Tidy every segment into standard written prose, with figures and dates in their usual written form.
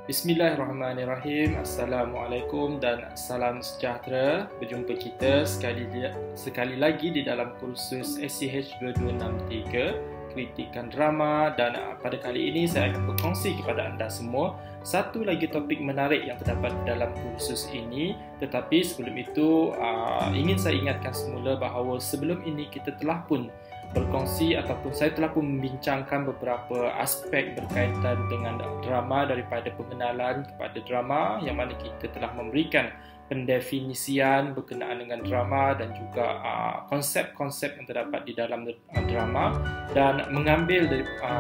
Bismillahirrahmanirrahim. Assalamualaikum dan salam sejahtera. Berjumpa kita sekali lagi di dalam kursus SCH 2263 Kritikan Drama, dan pada kali ini saya akan berkongsi kepada anda semua satu lagi topik menarik yang terdapat dalam kursus ini. Tetapi sebelum itu ingin saya ingatkan semula bahawa sebelum ini kita telah pun berkongsi ataupun saya telah pun membincangkan beberapa aspek berkaitan dengan drama, daripada pengenalan kepada drama yang mana kita telah memberikan pendefinisian berkenaan dengan drama dan juga konsep-konsep yang terdapat di dalam drama, dan mengambil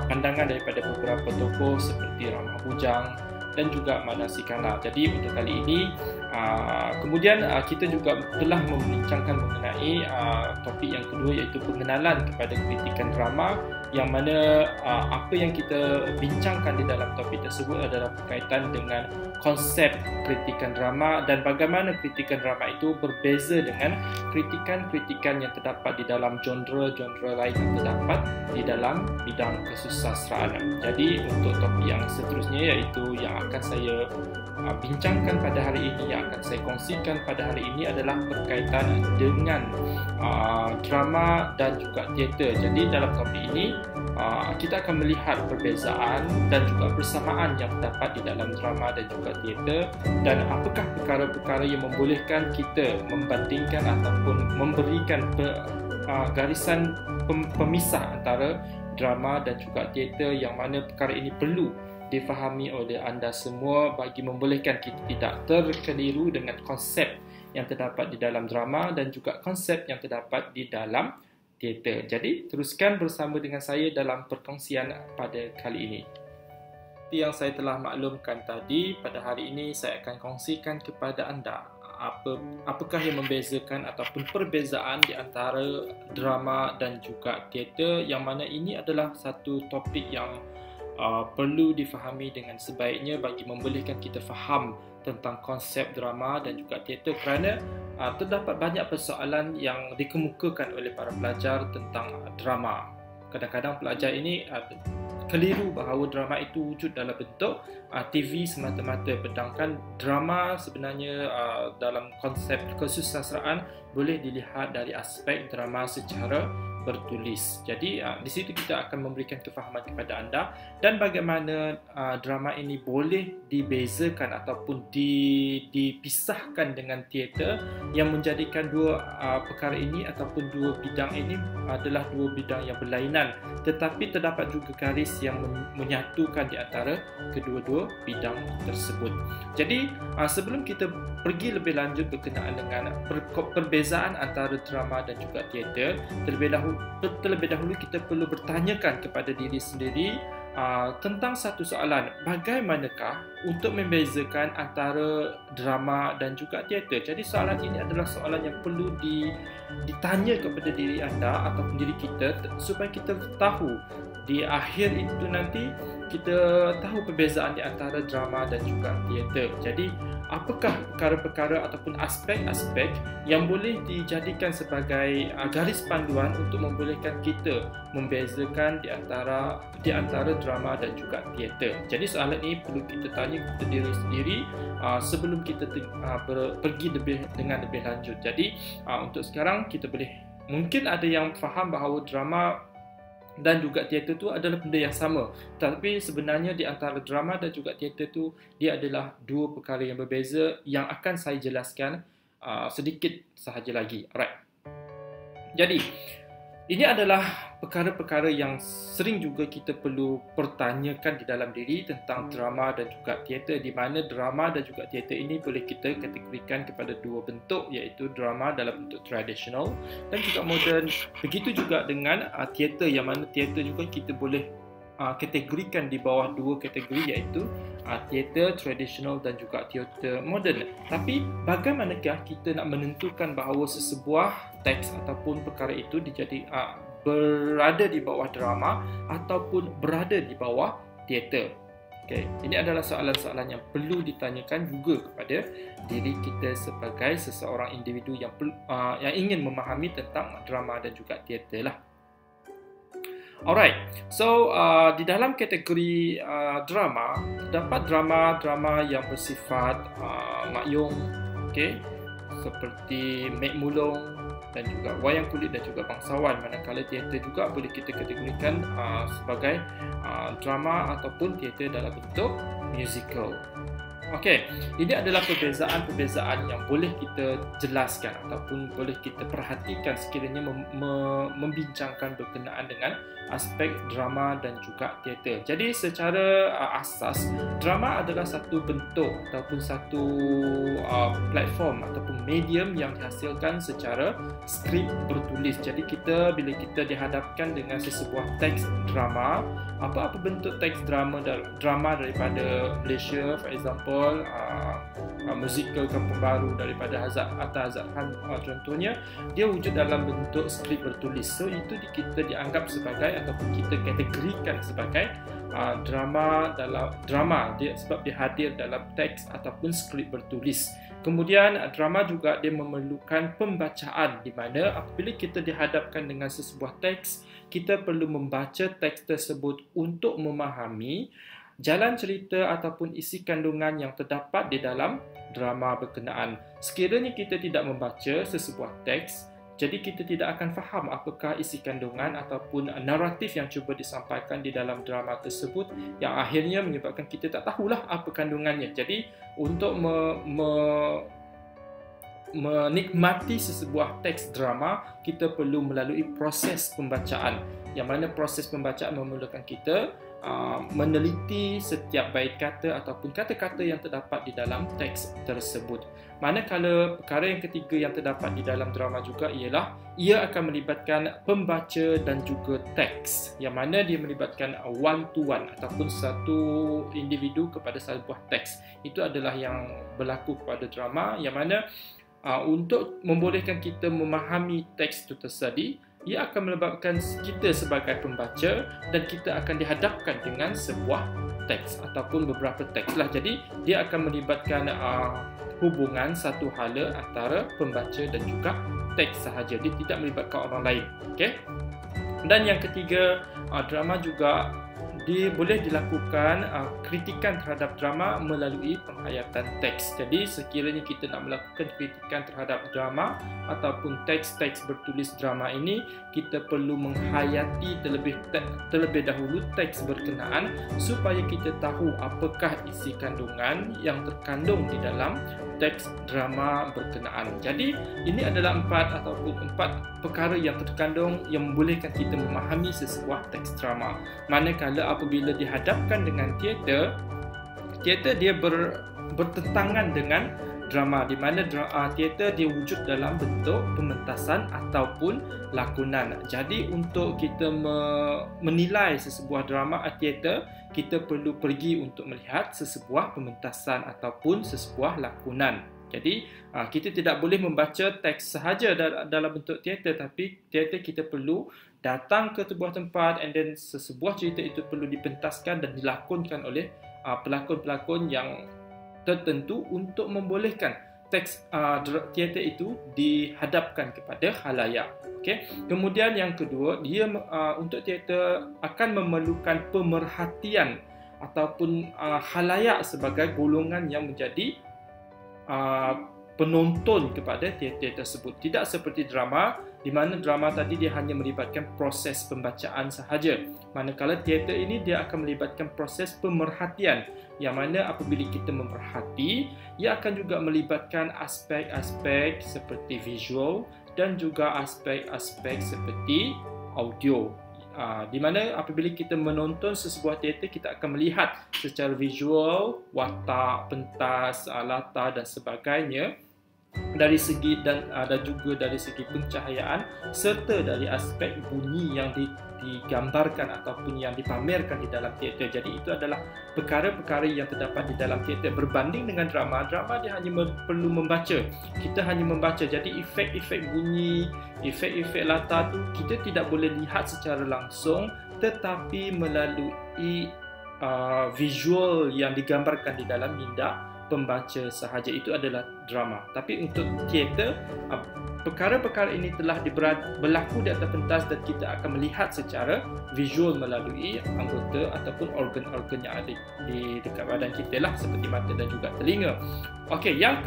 pandangan daripada beberapa tokoh seperti Rama Bujang dan juga Manasikana. Jadi untuk kali ini kemudian kita juga telah membincangkan mengenai topik yang kedua, iaitu pengenalan kepada kritikan drama, yang mana apa yang kita bincangkan di dalam topik tersebut adalah berkaitan dengan konsep kritikan drama dan bagaimana kritikan drama itu berbeza dengan kritikan-kritikan yang terdapat di dalam genre-genre lain yang terdapat di dalam bidang kesusastraan. Jadi untuk topik yang seterusnya, iaitu yang akan saya bincangkan pada hari ini, yang akan saya kongsikan pada hari ini adalah berkaitan dengan drama dan juga teater. Jadi dalam topik ini kita akan melihat perbezaan dan juga persamaan yang terdapat di dalam drama dan juga teater, dan apakah perkara-perkara yang membolehkan kita membandingkan ataupun memberikan garisan pemisah antara drama dan juga teater, yang mana perkara ini perlu difahami oleh anda semua bagi membolehkan kita tidak terkeliru dengan konsep yang terdapat di dalam drama dan juga konsep yang terdapat di dalam teater. Jadi teruskan bersama dengan saya dalam perkongsian pada kali ini. Seperti yang saya telah maklumkan tadi, pada hari ini saya akan kongsikan kepada anda apakah yang membezakan ataupun perbezaan di antara drama dan juga teater, yang mana ini adalah satu topik yang perlu difahami dengan sebaiknya bagi membolehkan kita faham tentang konsep drama dan juga teater, kerana terdapat banyak persoalan yang dikemukakan oleh para pelajar tentang drama. Kadang-kadang pelajar ini keliru bahawa drama itu wujud dalam bentuk TV semata-mata, sedangkan drama sebenarnya dalam konsep kesusastraan boleh dilihat dari aspek drama secara bertulis. Jadi di situ kita akan memberikan kefahaman kepada anda dan bagaimana drama ini boleh dibezakan ataupun dipisahkan dengan teater, yang menjadikan dua perkara ini ataupun dua bidang ini adalah dua bidang yang berlainan, tetapi terdapat juga garis yang menyatukan di antara kedua-dua bidang tersebut. Jadi sebelum kita pergi lebih lanjut berkenaan dengan perbezaan antara drama dan juga teater, terlebih dahulu kita perlu bertanyakan kepada diri sendiri tentang satu soalan: bagaimanakah untuk membezakan antara drama dan juga teater? Jadi soalan ini adalah soalan yang perlu ditanya kepada diri anda ataupun diri kita, supaya kita tahu di akhir itu nanti kita tahu perbezaan di antara drama dan juga teater. Jadi apakah perkara-perkara ataupun aspek-aspek yang boleh dijadikan sebagai garis panduan untuk membolehkan kita membezakan di antara drama dan juga teater. Jadi soalan ini perlu kita tanya kepada diri sendiri sebelum kita pergi dengan lebih lanjut. Jadi untuk sekarang kita mungkin ada yang faham bahawa drama dan juga teater itu adalah benda yang sama, tapi sebenarnya di antara drama dan juga teater itu dia adalah dua perkara yang berbeza, yang akan saya jelaskan sedikit sahaja lagi. Alright. Jadi ini adalah perkara-perkara yang sering juga kita perlu pertanyakan di dalam diri tentang drama dan juga teater, di mana drama dan juga teater ini boleh kita kategorikan kepada dua bentuk, iaitu drama dalam bentuk tradisional dan juga moden. Begitu juga dengan teater, yang mana teater juga kita boleh kategorikan di bawah dua kategori, iaitu teater tradisional dan juga teater moden. Tapi bagaimanakah kita nak menentukan bahawa sesebuah teks ataupun perkara itu berada di bawah drama ataupun berada di bawah teater? Okay. Ini adalah soalan-soalan yang perlu ditanyakan juga kepada diri kita sebagai seseorang individu yang ingin memahami tentang drama dan juga teater lah. Alright, so di dalam kategori drama, terdapat drama-drama yang bersifat makyung, okay, seperti Mek Mulung dan juga Wayang Kulit dan juga Bangsawan. Manakala teater juga boleh kita kategorikan sebagai drama ataupun teater dalam bentuk musical. Okey, ini adalah perbezaan-perbezaan yang boleh kita jelaskan ataupun boleh kita perhatikan sekiranya membincangkan berkenaan dengan aspek drama dan juga teater. Jadi secara asas, drama adalah satu bentuk ataupun satu platform ataupun medium yang dihasilkan secara skrip bertulis. Jadi bila kita dihadapkan dengan sesebuah teks drama, apa-apa bentuk teks drama daripada Malaysia, for example, musical Kampung Baru daripada Atta Hazat Khan contohnya, dia wujud dalam bentuk skrip bertulis. So itu kita dianggap sebagai ataupun kita kategorikan sebagai drama sebab dia hadir dalam teks ataupun skrip bertulis. Kemudian drama juga dia memerlukan pembacaan, di mana apabila kita dihadapkan dengan sesebuah teks, kita perlu membaca teks tersebut untuk memahami jalan cerita ataupun isi kandungan yang terdapat di dalam drama berkenaan. Sekiranya kita tidak membaca sesebuah teks, jadi kita tidak akan faham apakah isi kandungan ataupun naratif yang cuba disampaikan di dalam drama tersebut, yang akhirnya menyebabkan kita tak tahulah apa kandungannya. Jadi untuk menikmati sesebuah teks drama, kita perlu melalui proses pembacaan, yang mana proses pembacaan memerlukan kita meneliti setiap bait kata ataupun kata-kata yang terdapat di dalam teks tersebut. Manakala perkara yang ketiga yang terdapat di dalam drama juga ialah ia akan melibatkan pembaca dan juga teks, yang mana dia melibatkan one to one ataupun satu individu kepada sebuah teks. Itu adalah yang berlaku pada drama, yang mana untuk membolehkan kita memahami teks itu tersebut, ia akan melibatkan kita sebagai pembaca dan kita akan dihadapkan dengan sebuah teks ataupun beberapa teks lah. Jadi dia akan melibatkan hubungan satu hala antara pembaca dan juga teks sahaja. Dia tidak melibatkan orang lain. Okay? Dan yang ketiga, drama juga dia boleh dilakukan kritikan terhadap drama melalui penghayatan teks. Jadi sekiranya kita nak melakukan kritikan terhadap drama ataupun teks-teks bertulis drama ini, kita perlu menghayati terlebih dahulu teks berkenaan supaya kita tahu apakah isi kandungan yang terkandung di dalam teks drama berkenaan. Jadi ini adalah empat perkara yang terkandung yang membolehkan kita memahami sesebuah teks drama. Manakala apabila dihadapkan dengan teater dia bertentangan dengan drama, di mana teater dia wujud dalam bentuk pementasan ataupun lakonan. Jadi untuk kita menilai sesebuah drama teater, kita perlu pergi untuk melihat sesebuah pementasan ataupun sesebuah lakonan. Jadi kita tidak boleh membaca teks sahaja dalam bentuk teater, tapi teater kita perlu datang ke sebuah tempat and then sesebuah cerita itu perlu dipentaskan dan dilakonkan oleh pelakon-pelakon yang tertentu untuk membolehkan teks teater itu dihadapkan kepada khalayak. Okay. Kemudian yang kedua, dia untuk teater akan memerlukan pemerhatian ataupun khalayak sebagai golongan yang menjadi penonton kepada teater tersebut. Tidak seperti drama, di mana drama tadi dia hanya melibatkan proses pembacaan sahaja. Manakala teater ini dia akan melibatkan proses pemerhatian, yang mana apabila kita memerhati, ia akan juga melibatkan aspek-aspek seperti visual dan juga aspek-aspek seperti audio. Di mana apabila kita menonton sesebuah teater, kita akan melihat secara visual, watak, pentas, latar dan sebagainya dari segi dan juga dari segi pencahayaan serta dari aspek bunyi yang digambarkan ataupun yang dipamerkan di dalam teater. Jadi itu adalah perkara-perkara yang terdapat di dalam teater. Berbanding dengan drama dia hanya perlu membaca. Kita hanya membaca. Jadi efek-efek bunyi, efek-efek latar tu kita tidak boleh lihat secara langsung, tetapi melalui visual yang digambarkan di dalam minda pembaca sahaja, itu adalah drama. Tapi untuk teater, perkara-perkara ini telah berlaku di atas pentas dan kita akan melihat secara visual melalui anggota ataupun organ-organ yang ada di dekat badan kita lah, seperti mata dan juga telinga. Okey, yang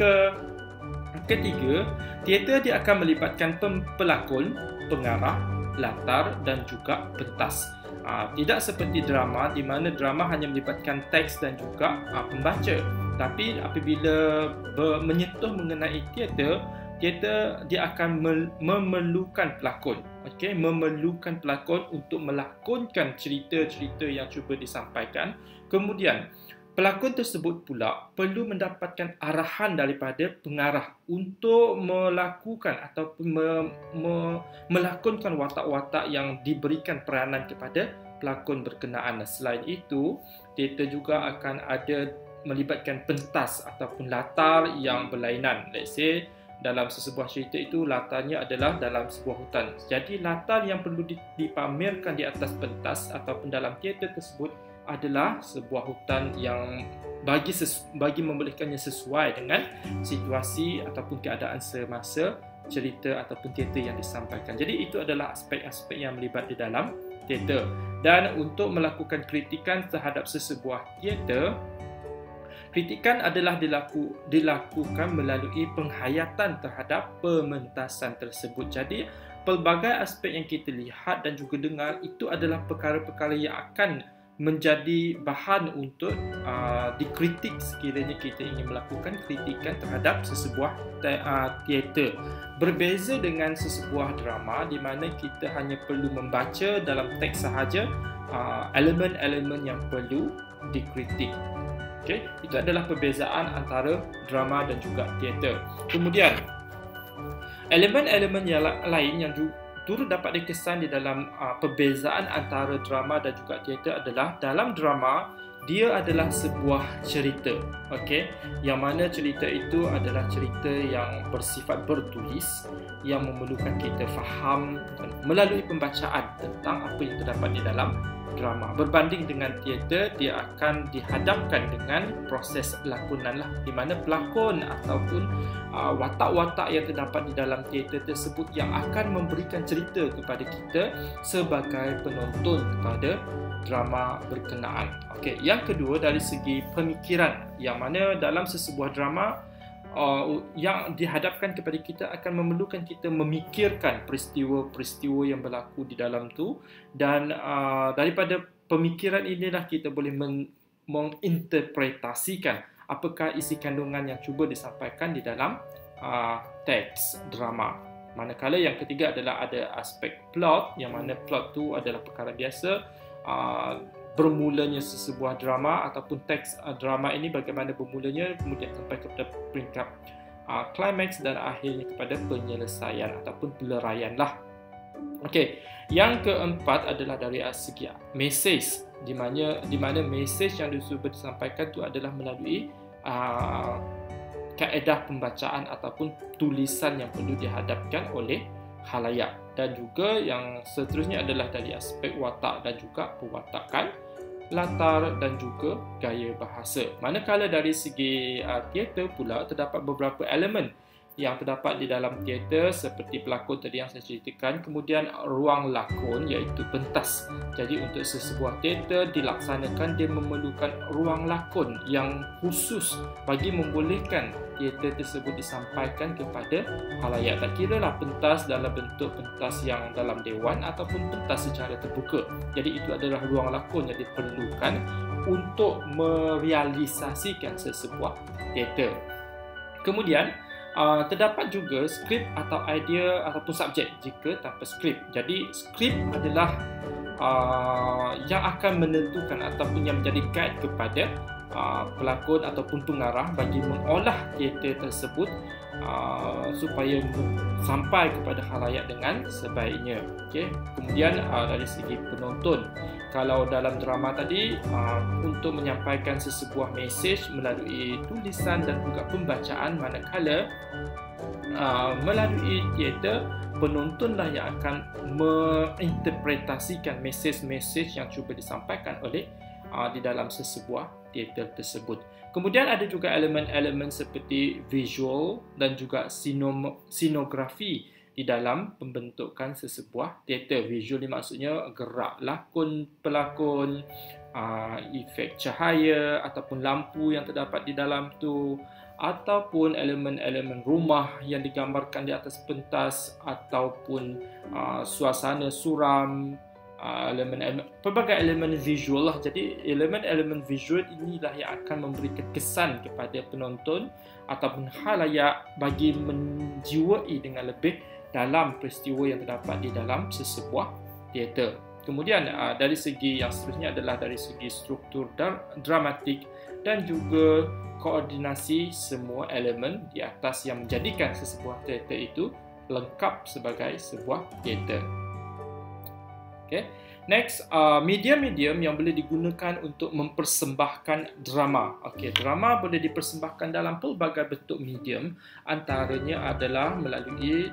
ketiga, teater dia akan melibatkan pelakon, pengarah, latar dan juga pentas. Tidak seperti drama, di mana drama hanya melibatkan teks dan juga pembaca. Tapi apabila menyentuh mengenai teater dia akan memerlukan pelakon. Okey, memerlukan pelakon untuk melakonkan cerita-cerita yang cuba disampaikan. Kemudian pelakon tersebut pula perlu mendapatkan arahan daripada pengarah untuk melakukan ataupun melakonkan watak-watak yang diberikan peranan kepada pelakon berkenaan. Selain itu, teater juga akan ada melibatkan pentas ataupun latar yang berlainan. Let's say dalam sesebuah cerita itu latarnya adalah dalam sebuah hutan. Jadi latar yang perlu dipamerkan di atas pentas ataupun dalam teater tersebut adalah sebuah hutan yang bagi membolehkannya sesuai dengan situasi ataupun keadaan semasa cerita ataupun teater yang disampaikan. Jadi itu adalah aspek-aspek yang melibat di dalam teater. Dan untuk melakukan kritikan terhadap sesebuah teater, kritikan adalah dilakukan melalui penghayatan terhadap pementasan tersebut. Jadi pelbagai aspek yang kita lihat dan juga dengar itu adalah perkara-perkara yang akan menjadi bahan untuk dikritik sekiranya kita ingin melakukan kritikan terhadap sesebuah teater. Berbeza dengan sesebuah drama di mana kita hanya perlu membaca dalam teks sahaja elemen-elemen yang perlu dikritik. Okay? Itu adalah perbezaan antara drama dan juga teater. Kemudian elemen-elemen yang lain yang turut dapat dikesan di dalam perbezaan antara drama dan juga teater adalah dalam drama dia adalah sebuah cerita, okey, yang mana cerita itu adalah cerita yang bersifat bertulis yang memerlukan kita faham melalui pembacaan tentang apa yang terdapat di dalam drama. Berbanding dengan teater, dia akan dihadapkan dengan proses lakonan lah, di mana pelakon ataupun watak-watak yang terdapat di dalam teater tersebut yang akan memberikan cerita kepada kita sebagai penonton kepada drama berkenaan. Okey, yang kedua dari segi pemikiran, yang mana dalam sesebuah drama yang dihadapkan kepada kita akan memerlukan kita memikirkan peristiwa-peristiwa yang berlaku di dalam tu, dan daripada pemikiran inilah kita boleh menginterpretasikan apakah isi kandungan yang cuba disampaikan di dalam teks drama. Manakala yang ketiga adalah ada aspek plot, yang mana plot tu adalah perkara biasa. Bermulanya sesebuah drama ataupun teks drama ini bagaimana bermulanya, kemudian sampai kepada peringkat climax dan akhirnya kepada penyelesaian ataupun peleraian lah. Okey, yang keempat adalah dari segi message, di mana message yang disampaikan itu adalah melalui kaedah pembacaan ataupun tulisan yang perlu dihadapkan oleh khalayak. Dan juga yang seterusnya adalah dari aspek watak dan juga pewatakan, latar dan juga gaya bahasa. Manakala dari segi teater pula terdapat beberapa elemen yang terdapat di dalam teater seperti pelakon tadi yang saya ceritakan, kemudian ruang lakon iaitu pentas. Jadi untuk sesebuah teater dilaksanakan, dia memerlukan ruang lakon yang khusus bagi membolehkan teater tersebut disampaikan kepada khalayak. Tak kiralah pentas dalam bentuk pentas yang dalam dewan ataupun pentas secara terbuka. Jadi itu adalah ruang lakon yang diperlukan untuk merealisasikan sesebuah teater. Kemudian terdapat juga skrip atau idea ataupun subjek jika tanpa skrip. Jadi skrip adalah yang akan menentukan ataupun yang menjadi guide kepada pelakon ataupun pengarah bagi mengolah teater tersebut supaya sampai kepada khalayak dengan sebaiknya. Okay. Kemudian dari segi penonton, kalau dalam drama tadi untuk menyampaikan sesebuah mesej melalui tulisan dan juga pembacaan, manakala melalui teater penontonlah yang akan menginterpretasikan mesej-mesej yang cuba disampaikan oleh di dalam sesebuah teater tersebut. Kemudian ada juga elemen-elemen seperti visual dan juga scenografi di dalam pembentukan sesebuah teater. Visual ni maksudnya gerak lakon pelakon, efek cahaya ataupun lampu yang terdapat di dalam tu, ataupun elemen-elemen rumah yang digambarkan di atas pentas, ataupun suasana suram, pelbagai elemen visual lah. Jadi elemen-elemen visual inilah yang akan memberikan kesan kepada penonton ataupun khalayak bagi menjiwai dengan lebih dalam peristiwa yang terdapat di dalam sesebuah teater. Kemudian dari segi yang seterusnya adalah dari segi struktur dramatik dan juga koordinasi semua elemen di atas yang menjadikan sesebuah teater itu lengkap sebagai sebuah teater. Okay. Next, medium-medium yang boleh digunakan untuk mempersembahkan drama. Okay, drama boleh dipersembahkan dalam pelbagai bentuk medium, antaranya adalah melalui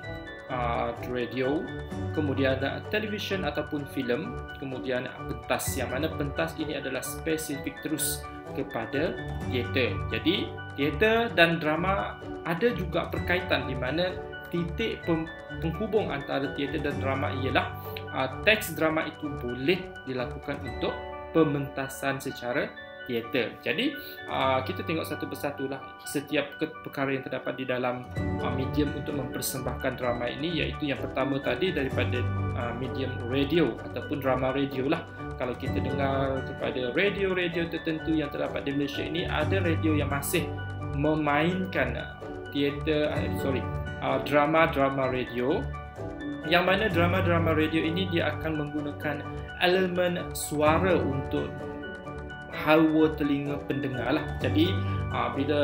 radio, kemudian televisyen ataupun filem, kemudian pentas, yang mana pentas ini adalah spesifik terus kepada teater. Jadi, teater dan drama ada juga perkaitan di mana titik penghubung antara teater dan drama ialah teks drama itu boleh dilakukan untuk pementasan secara teater. Jadi kita tengok satu persatu lah setiap perkara yang terdapat di dalam medium untuk mempersembahkan drama ini, iaitu yang pertama tadi daripada medium radio ataupun drama radio lah. Kalau kita dengar kepada radio-radio tertentu yang terdapat di Malaysia ini, ada radio yang masih memainkan drama-drama radio, yang mana drama-drama radio ini dia akan menggunakan elemen suara untuk hawa telinga pendengar lah. Jadi bila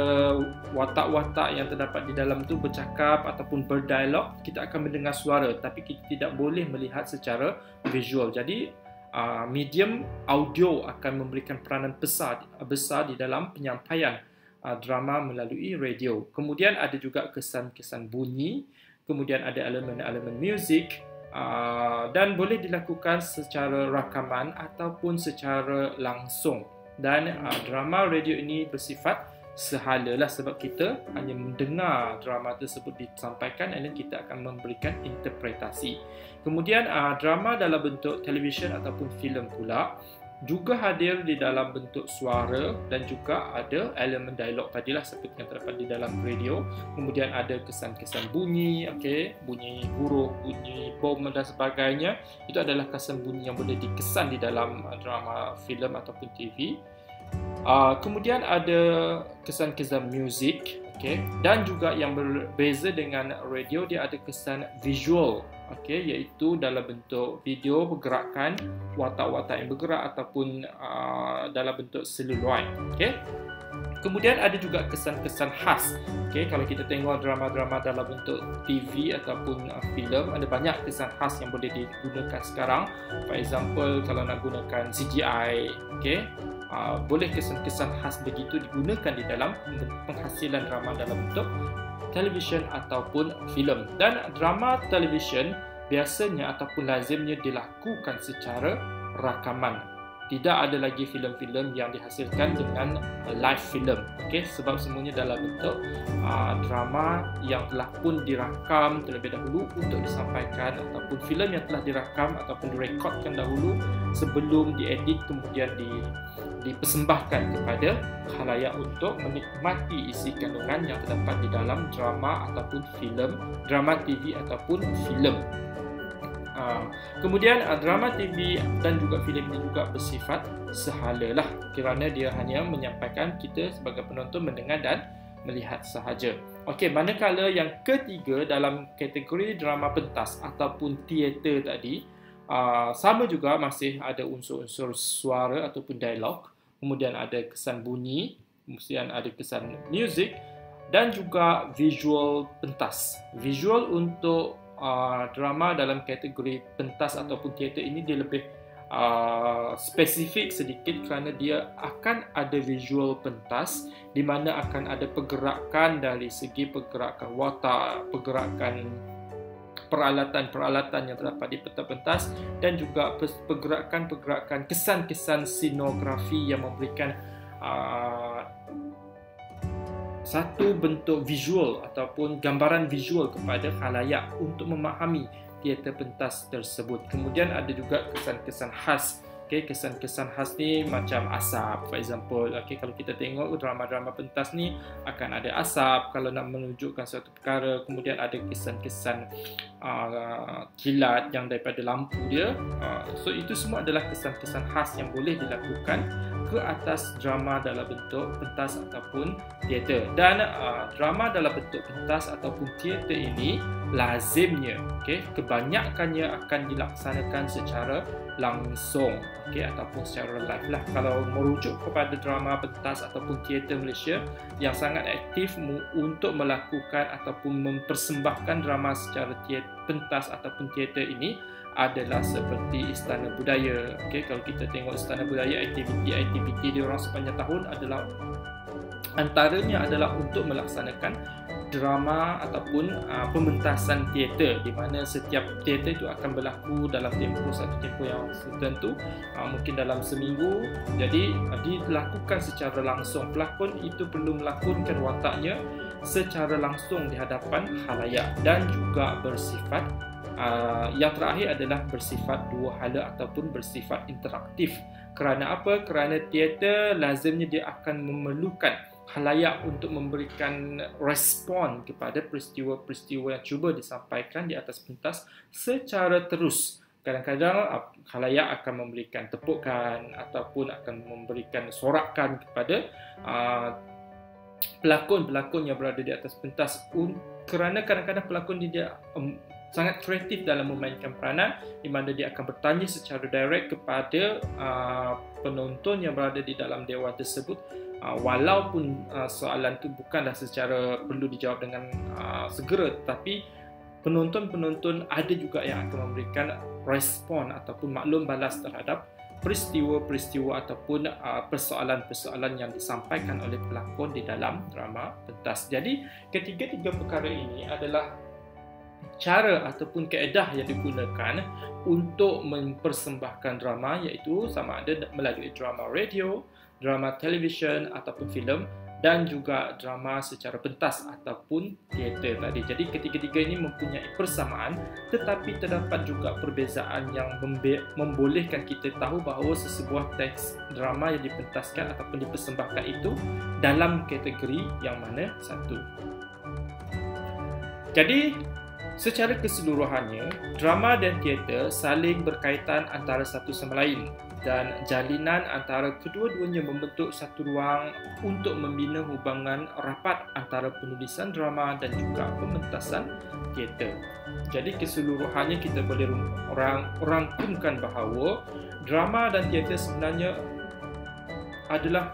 watak-watak yang terdapat di dalam tu bercakap ataupun berdialog, kita akan mendengar suara, tapi kita tidak boleh melihat secara visual. Jadi medium audio akan memberikan peranan besar di dalam penyampaian drama melalui radio. Kemudian ada juga kesan-kesan bunyi, kemudian ada elemen-elemen muzik, dan boleh dilakukan secara rakaman ataupun secara langsung. Dan drama radio ini bersifat sehala lah, sebab kita hanya mendengar drama tersebut disampaikan dan kita akan memberikan interpretasi. Kemudian drama dalam bentuk televisyen ataupun filem pula juga hadir di dalam bentuk suara dan juga ada elemen dialog tadilah seperti yang terdapat di dalam radio. Kemudian ada kesan-kesan bunyi, bunyi huruf, bunyi bom dan sebagainya. Itu adalah kesan bunyi yang boleh dikesan di dalam drama, filem ataupun TV. Kemudian ada kesan-kesan muzik, dan juga yang berbeza dengan radio, dia ada kesan visual, iaitu dalam bentuk video pergerakan, watak-watak yang bergerak ataupun dalam bentuk seluloid. Kemudian ada juga kesan-kesan khas. Kalau kita tengok drama-drama dalam bentuk TV ataupun filem, ada banyak kesan khas yang boleh digunakan sekarang. For example, kalau nak gunakan CGI, boleh kesan-kesan khas begitu digunakan di dalam penghasilan drama dalam bentuk televisyen ataupun filem. Dan drama televisyen biasanya ataupun lazimnya dilakukan secara rakaman. Tidak ada lagi filem-filem yang dihasilkan dengan live film, sebab semuanya dalam bentuk drama yang telah pun dirakam terlebih dahulu untuk disampaikan, ataupun filem yang telah dirakam ataupun direkodkan dahulu sebelum diedit kemudian dipersembahkan kepada khalayak untuk menikmati isi kandungan yang terdapat di dalam drama ataupun filem, drama TV ataupun filem. Kemudian drama TV dan juga filem ini juga bersifat sehala lah, kerana dia hanya menyampaikan kita sebagai penonton mendengar dan melihat sahaja. Manakala yang ketiga dalam kategori drama pentas ataupun teater tadi, sama juga masih ada unsur-unsur suara ataupun dialog, kemudian ada kesan bunyi, kemudian ada kesan muzik dan juga visual pentas. Visual untuk drama dalam kategori pentas ataupun teater ini dia lebih spesifik sedikit, kerana dia akan ada visual pentas di mana akan ada pergerakan dari segi pergerakan watak, pergerakan peralatan-peralatan yang terdapat di pentas dan juga pergerakan-pergerakan kesan-kesan scenografi yang memberikan satu bentuk visual ataupun gambaran visual kepada khalayak untuk memahami teater pentas tersebut. Kemudian ada juga kesan-kesan khas. Kesan-kesan khas ni macam asap, for example. Kalau kita tengok drama-drama pentas ni akan ada asap kalau nak menunjukkan suatu perkara. Kemudian ada kesan-kesan kilat yang daripada lampu dia. So itu semua adalah kesan-kesan khas yang boleh dilakukan ke atas drama dalam bentuk pentas ataupun teater. Dan drama dalam bentuk pentas ataupun teater ini lazimnya kebanyakannya akan dilaksanakan secara langsung ataupun secara live lah. Kalau merujuk kepada drama pentas ataupun teater Malaysia yang sangat aktif untuk melakukan ataupun mempersembahkan drama secara pentas ataupun teater ini adalah seperti Istana Budaya. Kalau kita tengok Istana Budaya, aktiviti dia orang sepanjang tahun adalah antaranya adalah untuk melaksanakan drama ataupun pementasan teater, di mana setiap teater itu akan berlaku dalam satu tempoh yang tertentu, mungkin dalam seminggu. Jadi dilakukan secara langsung. Pelakon itu perlu melakonkan wataknya secara langsung di hadapan khalayak dan juga bersifat yang terakhir adalah bersifat dua hala ataupun bersifat interaktif. Kerana apa? Kerana teater lazimnya dia akan memerlukan khalayak untuk memberikan respon kepada peristiwa-peristiwa yang cuba disampaikan di atas pentas secara terus. Kadang-kadang khalayak akan memberikan tepukan ataupun akan memberikan sorakan kepada pelakon-pelakon yang berada di atas pentas, kerana kadang-kadang pelakon dia sangat kreatif dalam memainkan peranan, di mana dia akan bertanya secara direct kepada penonton yang berada di dalam dewan tersebut, walaupun soalan itu bukanlah secara perlu dijawab dengan segera, tetapi penonton-penonton ada juga yang akan memberikan respon ataupun maklum balas terhadap peristiwa-peristiwa ataupun persoalan-persoalan yang disampaikan oleh pelakon di dalam drama pentas. Jadi ketiga-tiga perkara ini adalah cara ataupun kaedah yang digunakan untuk mempersembahkan drama, iaitu sama ada melalui drama radio, drama televisyen ataupun filem, dan juga drama secara pentas ataupun teater tadi. Jadi ketiga-tiga ini mempunyai persamaan, tetapi terdapat juga perbezaan yang membolehkan kita tahu bahawa sesebuah teks drama yang dipentaskan ataupun dipersembahkan itu dalam kategori yang mana satu. Jadi secara keseluruhannya, drama dan teater saling berkaitan antara satu sama lain, dan jalinan antara kedua-duanya membentuk satu ruang untuk membina hubungan rapat antara penulisan drama dan juga pementasan teater. Jadi keseluruhannya kita boleh rangkumkan bahawa drama dan teater sebenarnya adalah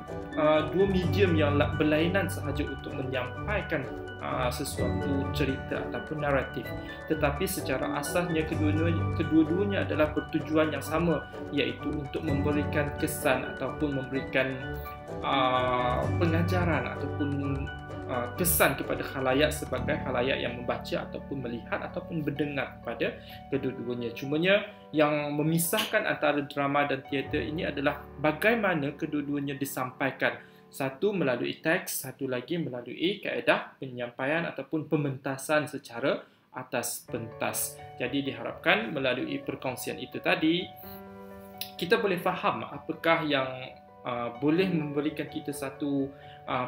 dua medium yang berlainan sahaja untuk menyampaikan sesuatu cerita ataupun naratif, tetapi secara asasnya kedua-duanya adalah bertujuan yang sama, iaitu untuk memberikan kesan ataupun memberikan pengajaran ataupun kesan kepada khalayak sebagai khalayak yang membaca ataupun melihat ataupun mendengar kepada kedua-duanya. Cumanya yang memisahkan antara drama dan teater ini adalah bagaimana kedua-duanya disampaikan. Satu melalui teks, satu lagi melalui kaedah penyampaian ataupun pementasan secara atas pentas. Jadi diharapkan melalui perkongsian itu tadi, kita boleh faham apakah yang boleh memberikan kita satu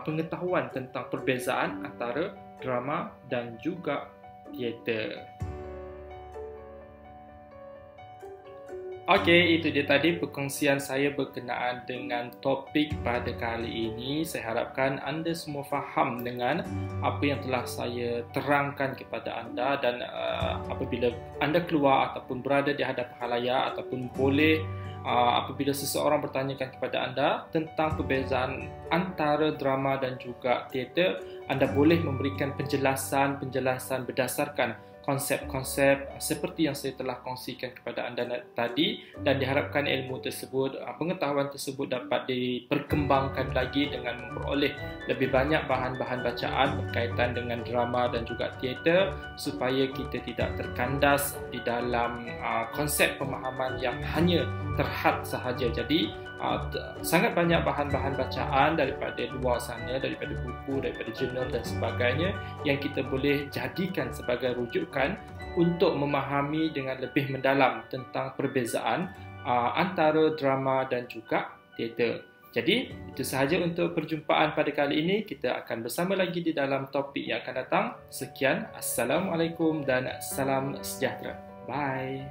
pengetahuan tentang perbezaan antara drama dan juga teater. Okey, itu dia tadi perkongsian saya berkenaan dengan topik pada kali ini. Saya harapkan anda semua faham dengan apa yang telah saya terangkan kepada anda, dan apabila anda keluar ataupun berada di hadapan khalayak ataupun boleh apabila seseorang bertanyakan kepada anda tentang perbezaan antara drama dan juga teater, anda boleh memberikan penjelasan berdasarkan konsep-konsep seperti yang saya telah kongsikan kepada anda tadi, dan diharapkan ilmu tersebut, pengetahuan tersebut dapat diperkembangkan lagi dengan memperoleh lebih banyak bahan-bahan bacaan berkaitan dengan drama dan juga teater, supaya kita tidak terkandas di dalam konsep pemahaman yang hanya terhad sahaja. Jadi sangat banyak bahan-bahan bacaan daripada luar sana, daripada buku, daripada jurnal dan sebagainya yang kita boleh jadikan sebagai rujukan untuk memahami dengan lebih mendalam tentang perbezaan antara drama dan juga teater. Jadi, itu sahaja untuk perjumpaan pada kali ini. Kita akan bersama lagi di dalam topik yang akan datang. Sekian, Assalamualaikum dan salam sejahtera. Bye.